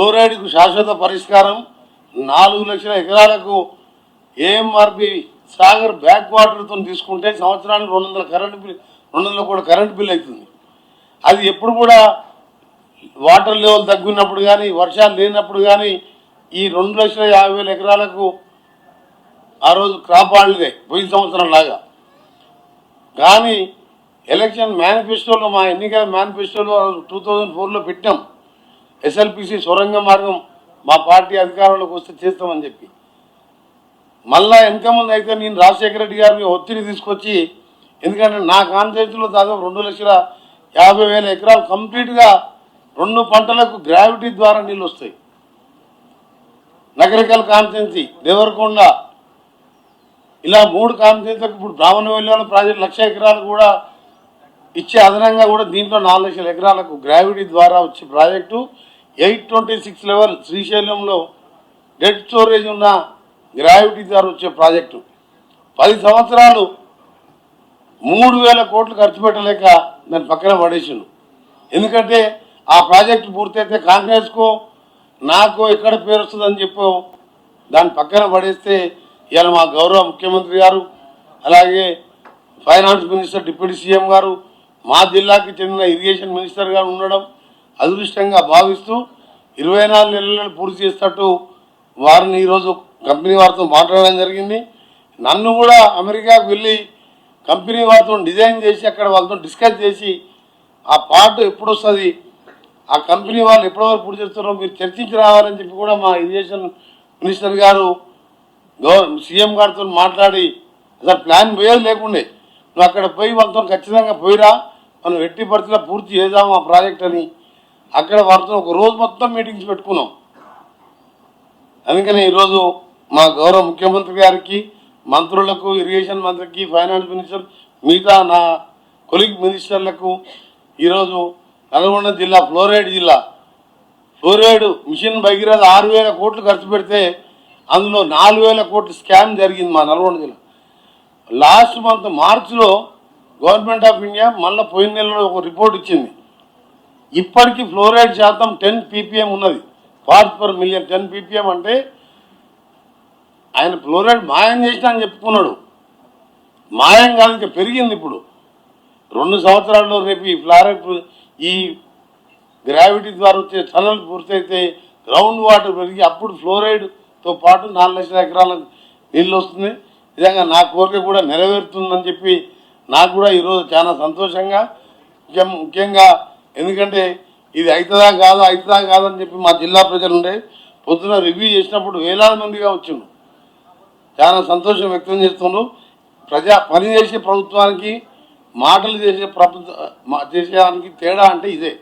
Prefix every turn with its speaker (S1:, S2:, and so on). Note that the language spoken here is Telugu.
S1: ఫ్లోరైడ్కు శాశ్వత పరిష్కారం 4 లక్షల ఎకరాలకు ఏఎంఆర్పి సాగర్ బ్యాక్ వాటర్తో తీసుకుంటే సంవత్సరానికి 200 కూడా కరెంట్ బిల్ అవుతుంది. అది ఎప్పుడు కూడా వాటర్ లెవెల్ తగ్గినప్పుడు కానీ వర్షాలు లేనప్పుడు కానీ ఈ 2,50,000 ఎకరాలకు ఆ రోజు క్రాప్ హాలిడే పోయిన సంవత్సరం లాగా. కానీ ఎలక్షన్ మేనిఫెస్టోలో మా ఎన్నికల మేనిఫెస్టోలో 2004లో పెట్టాం ఎస్ఎల్పిసి సొరంగ మార్గం మా పార్టీ అధికారంలోకి వస్తే చేస్తామని చెప్పి. మళ్ళా వెనక ముందు అయితే నేను రాజశేఖర రెడ్డి గారిని ఒత్తిడి తీసుకొచ్చి, ఎందుకంటే నా కాన్స్టిట్యూన్సీలో దాదాపు 2,50,000 ఎకరాలు కంప్లీట్గా 2 పంటలకు గ్రావిటీ ద్వారా నీళ్ళు వస్తాయి. నగరికల్ కాన్స్టిట్యూన్సీ, దేవరకొండ, ఇలా 3 కాన్స్టిట్యూన్సీలకు ఇప్పుడు బ్రాహ్మణవెల్లిలో ప్రాజెక్టు 1,00,000 ఎకరాలు కూడా ఇచ్చే అదనంగా కూడా దీంట్లో 4 లక్షల ఎకరాలకు గ్రావిటీ ద్వారా వచ్చే ప్రాజెక్టు 826 లెవెల్ శ్రీశైలంలో డెడ్ స్టోరేజ్ ఉన్న గ్రావిటీ ద్వారా వచ్చే ప్రాజెక్టు 10 సంవత్సరాలు 3,000 కోట్లు ఖర్చు పెట్టలేక దాన్ని పక్కన పడేసిండు. ఎందుకంటే ఆ ప్రాజెక్టు పూర్తయితే కాంగ్రెస్కో నాకో ఎక్కడ పేరు వస్తుందని చెప్పో దాన్ని పక్కన పడేస్తే ఇవాళ మా గౌరవ ముఖ్యమంత్రి గారు, అలాగే ఫైనాన్స్ మినిస్టర్, డిప్యూటీ సీఎం గారు, మా జిల్లాకి చెందిన ఇరిగేషన్ మినిస్టర్ గారు ఉండడం అదృష్టంగా భావిస్తూ 24 నెలలను పూర్తి చేసేటట్టు వారిని ఈరోజు కంపెనీ వారితో మాట్లాడడం జరిగింది. నన్ను కూడా అమెరికాకు వెళ్ళి కంపెనీ వారితో డిజైన్ చేసి అక్కడ వాళ్ళతో డిస్కస్ చేసి ఆ పార్ట్ ఎప్పుడు వస్తుంది, ఆ కంపెనీ వాళ్ళు ఎప్పటివరకు పూర్తి చేస్తారో మీరు చర్చించి రావాలని చెప్పి కూడా మా ఇరిగేషన్ మినిస్టర్ గారు సీఎం గారితో మాట్లాడి అసలు ప్లాన్ పోయేది లేకుండే నువ్వు అక్కడ పోయి వాళ్ళతో ఖచ్చితంగా పోయిరా, మనం ఎట్టి పరిస్థితిలో పూర్తి చేద్దాం ఆ ప్రాజెక్ట్ అని అక్కడ వారితో ఒక రోజు మొత్తం మీటింగ్స్ పెట్టుకున్నాం. అందుకని ఈరోజు మా గౌరవ ముఖ్యమంత్రి గారికి, మంత్రులకు, ఇరిగేషన్ మంత్రికి, ఫైనాన్స్ మినిస్టర్, మిగతా నా కొలీగ్ మినిస్టర్లకు ఈరోజు నల్గొండ జిల్లా ఫ్లోరైడ్ మిషన్ భగీరథ 6,000 కోట్లు ఖర్చు పెడితే అందులో 4,000 కోట్లు స్కామ్ జరిగింది మా నల్గొండ జిల్లా. లాస్ట్ మంత్ మార్చిలో గవర్నమెంట్ ఆఫ్ ఇండియా మళ్ళీ పోయిన నెలలో ఒక రిపోర్ట్ ఇచ్చింది. ఇప్పటికీ ఫ్లోరైడ్ శాతం 10 ppm ఉన్నది, పార్ట్స్ పర్ మిలియన్. 10 ppm అంటే ఆయన ఫ్లోరైడ్ మాయం చేసినా అని చెప్పుకున్నాడు. మాయం కాదు, ఇంకా పెరిగింది. ఇప్పుడు 2 సంవత్సరాల్లో రేపు ఈ ఫ్లోరైడ్ ఈ గ్రావిటీ ద్వారా వచ్చే టనల్ పూర్తయితే గ్రౌండ్ వాటర్ పెరిగి అప్పుడు ఫ్లోరైడ్తో పాటు 4 లక్షల ఎకరాలకు నీళ్ళు వస్తుంది. నిజంగా నా కోరిక కూడా నెరవేరుతుందని చెప్పి నాకు కూడా ఈరోజు చాలా సంతోషంగా, ముఖ్యంగా ఎందుకంటే ఇది అవుతుందా కాదని చెప్పి మా జిల్లా ప్రజలు ఉండే పొద్దున రివ్యూ చేసినప్పుడు వేలాది మందిగా వచ్చిండ్రు. చాలా సంతోషం వ్యక్తం చేస్తున్నారు. పని చేసే ప్రభుత్వానికి మాటలు చేసేదానికి తేడా అంటే ఇదే.